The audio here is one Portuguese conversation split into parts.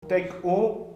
Take 1.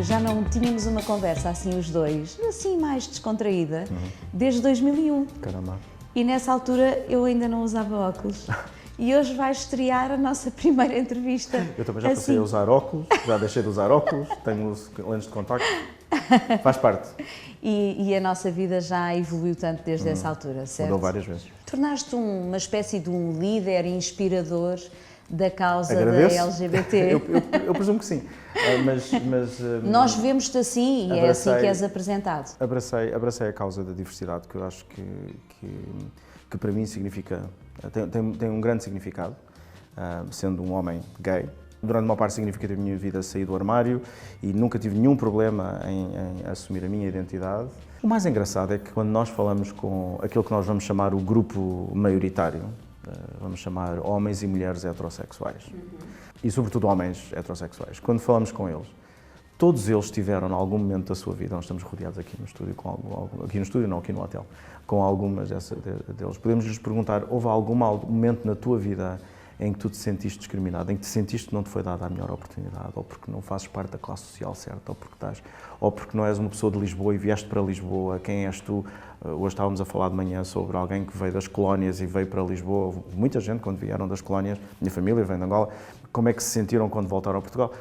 Já não tínhamos uma conversa assim os dois, assim mais descontraída, desde 2001. Caramba. E nessa altura eu ainda não usava óculos. E hoje vais estrear a nossa primeira entrevista. Eu também já passei a usar óculos, já deixei de usar óculos, tenho lentes de contacto, faz parte. E a nossa vida já evoluiu tanto desde essa altura, certo? Mudou várias vezes. Tornaste uma espécie de um líder inspirador da causa Agradeço. da LGBT. Eu presumo que sim, mas Nós vemos-te assim e é assim que és apresentado. abracei a causa da diversidade, que eu acho que para mim significa, tem um grande significado, sendo um homem gay. Durante uma parte significativa da minha vida saí do armário e nunca tive nenhum problema em assumir a minha identidade. O mais engraçado é que quando nós falamos com aquilo que nós vamos chamar o grupo maioritário, vamos chamar homens e mulheres heterossexuais, e sobretudo homens heterossexuais, quando falamos com eles, todos eles tiveram, em algum momento da sua vida, nós estamos rodeados aqui no estúdio, aqui no hotel, com algumas deles, podemos lhes perguntar, houve algum momento na tua vida em que tu te sentiste discriminado, em que te sentiste que não te foi dada a melhor oportunidade, ou porque não fazes parte da classe social certa, ou porque não és uma pessoa de Lisboa e vieste para Lisboa, quem és tu? Hoje estávamos a falar de manhã sobre alguém que veio das colónias e veio para Lisboa, muita gente quando vieram das colónias, minha família vem de Angola, como é que se sentiram quando voltaram a Portugal?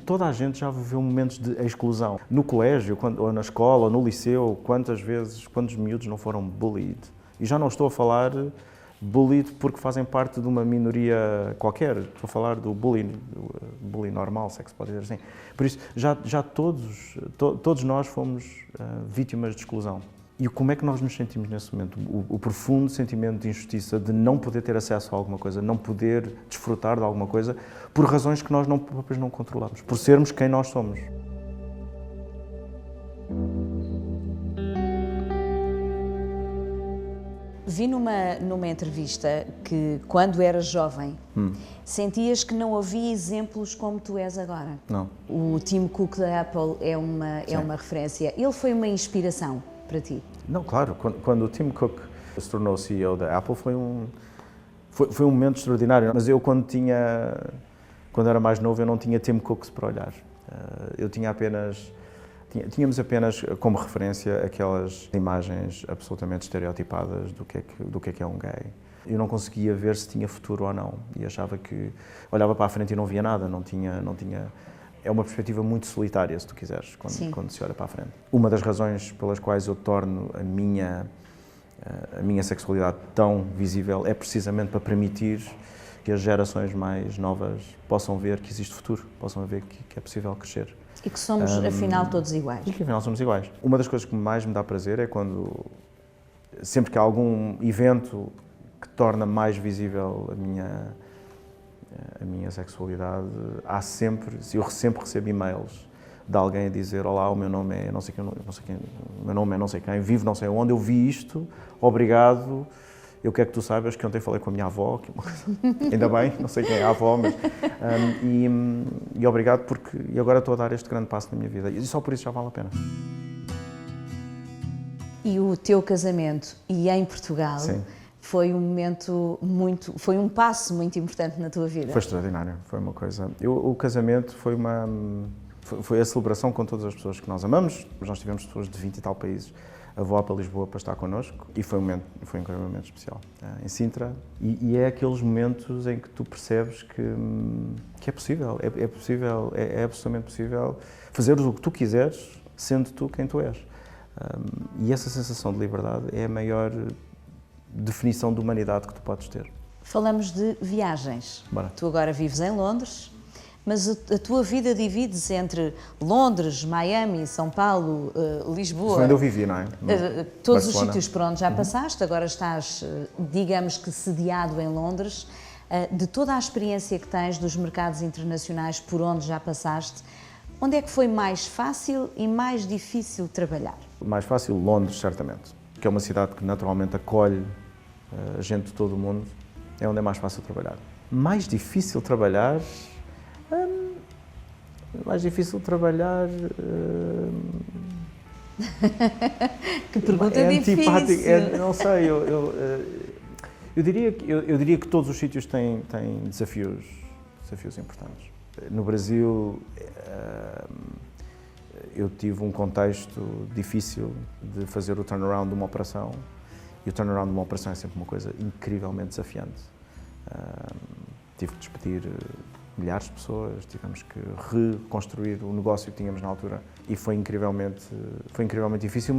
Toda a gente já viveu momentos de exclusão, no colégio, ou na escola, ou no liceu, quantos miúdos não foram bullied? E já não estou a falar bullied porque fazem parte de uma minoria qualquer. Estou a falar do bullying normal, se é que se pode dizer assim. Por isso, já todos nós fomos vítimas de exclusão. E como é que nós nos sentimos nesse momento? O profundo sentimento de injustiça, de não poder ter acesso a alguma coisa, não poder desfrutar de alguma coisa, por razões que nós próprios não controlamos, por sermos quem nós somos. Vi numa entrevista que, quando eras jovem, sentias que não havia exemplos como tu és agora. Não. O Tim Cook da Apple é uma referência. Ele foi uma inspiração para ti? Não, claro. Quando o Tim Cook se tornou CEO da Apple foi um momento extraordinário. Mas eu, quando era mais novo, eu não tinha Tim Cooks para olhar. Eu tínhamos apenas como referência aquelas imagens absolutamente estereotipadas do que é um gay. Eu não conseguia ver se tinha futuro ou não e achava que olhava para a frente e não via nada, não tinha. É uma perspectiva muito solitária, se tu quiseres, quando se olha para a frente. Uma das razões pelas quais eu torno a minha sexualidade tão visível é precisamente para permitir que as gerações mais novas possam ver que existe futuro, possam ver que é possível crescer. E que somos, afinal, todos iguais. E que, afinal, somos iguais. Uma das coisas que mais me dá prazer é sempre que há algum evento que torna mais visível a minha sexualidade, eu sempre recebo e-mails de alguém a dizer: olá, o meu nome é não sei quem, vivo não sei onde, eu vi isto, obrigado. Eu quero que tu saibas que ontem falei com a minha avó, ainda bem, não sei quem é a avó, mas, e obrigado e agora estou a dar este grande passo na minha vida e só por isso já vale a pena. E o teu casamento, e em Portugal, Sim. Foi um passo muito importante na tua vida. Foi extraordinário, foi uma coisa. O casamento foi a celebração com todas as pessoas que nós amamos. Nós tivemos pessoas de 20 e tal países a voar para Lisboa para estar connosco e foi um incrível momento especial em Sintra. E é aqueles momentos em que tu percebes que é possível, é absolutamente possível fazer o que tu quiseres, sendo tu quem tu és. E essa sensação de liberdade é a maior definição de humanidade que tu podes ter. Falamos de viagens. Bora. Tu agora vives em Londres, mas a tua vida divide-se entre Londres, Miami, São Paulo, Lisboa. Foi onde eu vivi, não é? Todos os sítios por onde já passaste, agora estás, digamos que, sediado em Londres. De toda a experiência que tens dos mercados internacionais por onde já passaste, Onde é que foi mais fácil e mais difícil trabalhar? Mais fácil, Londres, certamente, que é uma cidade que naturalmente acolhe gente de todo o mundo, é onde é mais fácil trabalhar. Mais difícil trabalhar... mais difícil trabalhar... Que pergunta é difícil! Antipático, não sei, eu diria que todos os sítios têm desafios importantes. No Brasil, eu tive um contexto difícil de fazer o turnaround de uma operação, e o turnaround de uma operação é sempre uma coisa incrivelmente desafiante. Tive que despedir milhares de pessoas, tivemos que reconstruir o negócio que tínhamos na altura e foi incrivelmente difícil,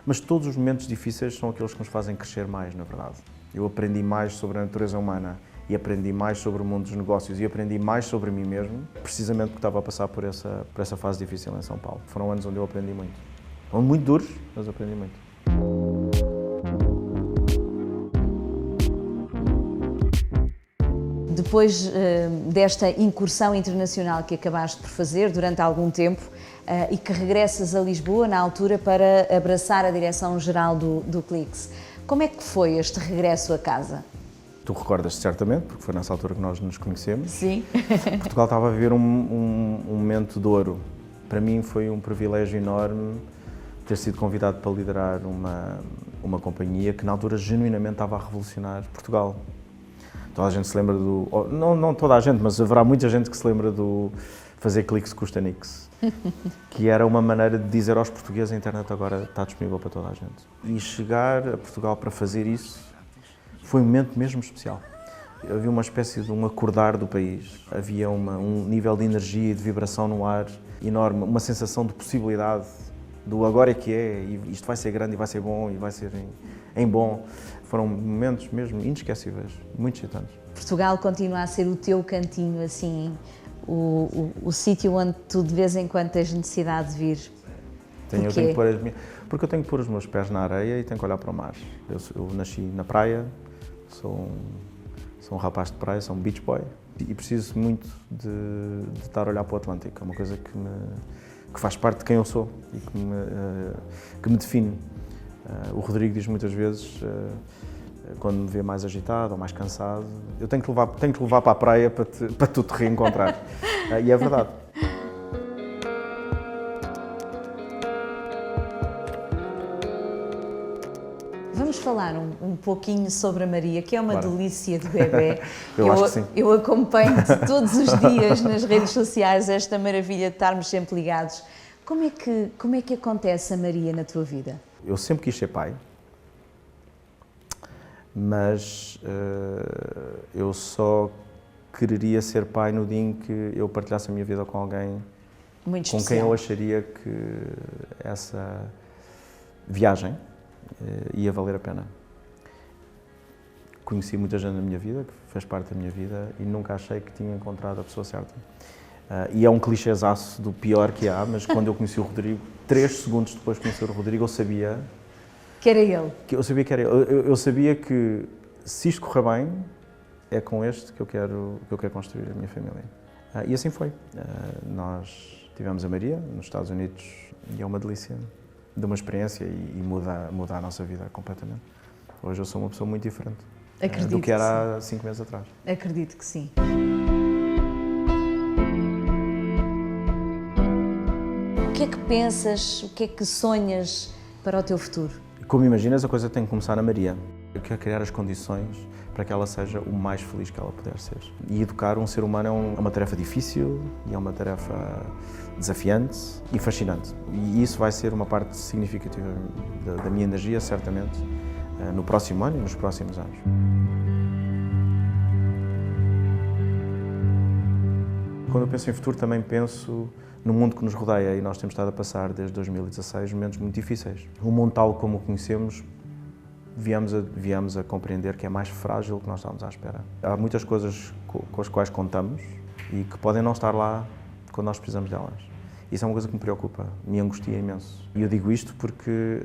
mas todos os momentos difíceis são aqueles que nos fazem crescer mais, na verdade. Eu aprendi mais sobre a natureza humana e aprendi mais sobre o mundo dos negócios e aprendi mais sobre mim mesmo, precisamente porque estava a passar por essa fase difícil em São Paulo. Foram anos onde eu aprendi muito. Foram muito duros, mas aprendi muito. Depois desta incursão internacional que acabaste por fazer durante algum tempo e que regressas a Lisboa na altura para abraçar a direção-geral do Clix, como é que foi este regresso a casa? Tu recordas-te certamente, porque foi nessa altura que nós nos conhecemos. Sim. Portugal estava a viver um momento de ouro. Para mim foi um privilégio enorme ter sido convidado para liderar uma companhia que na altura genuinamente estava a revolucionar Portugal. Toda a gente se lembra do... Não toda a gente, mas haverá muita gente que se lembra do fazer cliques custa nix, que era uma maneira de dizer aos portugueses: a internet agora está disponível para toda a gente. E chegar a Portugal para fazer isso foi um momento mesmo especial. Havia uma espécie de um acordar do país, havia um nível de energia e de vibração no ar enorme, uma sensação de possibilidade, do agora é que é, e isto vai ser grande e vai ser bom e vai ser em bom. Foram momentos mesmo inesquecíveis, muito excitantes. Portugal continua a ser o teu cantinho, assim, o sítio onde tu de vez em quando tens necessidade de vir. Porque eu tenho que pôr os meus pés na areia e tenho que olhar para o mar. Eu nasci na praia, sou um rapaz de praia, sou um beach boy e preciso muito de estar a olhar para o Atlântico. É uma coisa que faz parte de quem eu sou e que me define. O Rodrigo diz muitas vezes, quando me vê mais agitado ou mais cansado, eu tenho que levar para a praia para tu te reencontrar. E é verdade. Vamos falar um pouquinho sobre a Maria, que é uma Claro. delícia de bebê. Eu acho que sim. Eu acompanho-te todos os dias nas redes sociais, esta maravilha de estarmos sempre ligados. Como é que acontece a Maria na tua vida? Eu sempre quis ser pai, mas eu só quereria ser pai no dia em que eu partilhasse a minha vida com alguém Muito com especial. quem eu acharia que essa viagem ia valer a pena. Conheci muita gente na minha vida, que fez parte da minha vida, e nunca achei que tinha encontrado a pessoa certa. E é um clichêzaço do pior que há, mas quando eu conheci o Rodrigo, 3 segundos depois de conhecer o Rodrigo, eu sabia Que era ele. eu sabia que era ele. Eu sabia que, se isto correr bem, é com este que eu quero construir a minha família. E assim foi. Nós tivemos a Maria nos Estados Unidos e é uma delícia, de uma experiência e muda a nossa vida completamente. Hoje eu sou uma pessoa muito diferente do que era há 5 meses atrás. Acredito que sim. O que é que pensas, o que é que sonhas para o teu futuro? Como imaginas, a coisa tem que começar na Maria. Eu quero criar as condições para que ela seja o mais feliz que ela puder ser. E educar um ser humano é uma tarefa difícil e é uma tarefa desafiante e fascinante. E isso vai ser uma parte significativa da minha energia, certamente, no próximo ano e nos próximos anos. Quando eu penso em futuro, também penso no mundo que nos rodeia, e nós temos estado a passar, desde 2016, momentos muito difíceis. O mundo tal como o conhecemos, viemos a compreender que é mais frágil do que nós estávamos à espera. Há muitas coisas com as quais contamos e que podem não estar lá quando nós precisamos delas. Isso é uma coisa que me preocupa, me angustia imenso. E eu digo isto porque,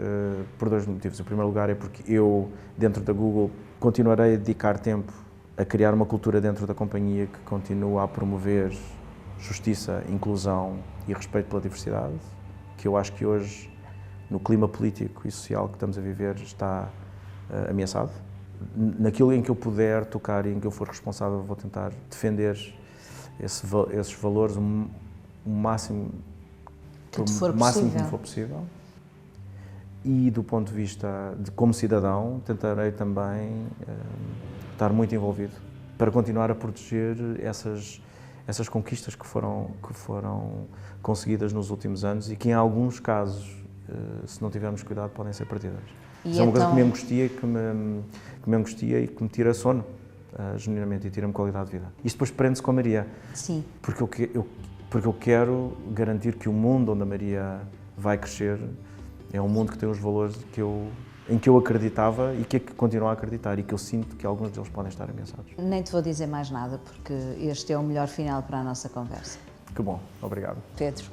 por 2 motivos. Em primeiro lugar é porque eu, dentro da Google, continuarei a dedicar tempo a criar uma cultura dentro da companhia que continua a promover justiça, inclusão e respeito pela diversidade, que eu acho que hoje, no clima político e social que estamos a viver, está ameaçado. Naquilo em que eu puder tocar e em que eu for responsável, vou tentar defender esses valores o máximo que me for possível. E do ponto de vista de como cidadão, tentarei também estar muito envolvido para continuar a proteger essas conquistas que foram conseguidas nos últimos anos e que em alguns casos, se não tivermos cuidado, podem ser perdidas. Isso é uma coisa que me angustia e que me tira sono, genuinamente, e tira-me qualidade de vida. Isto depois prende-se com a Maria. Sim. Porque eu quero garantir que o mundo onde a Maria vai crescer é um mundo que tem os valores em que eu acreditava e que continuo a acreditar e que eu sinto que alguns deles podem estar ameaçados. Nem te vou dizer mais nada, porque este é o melhor final para a nossa conversa. Que bom, obrigado. Pedro.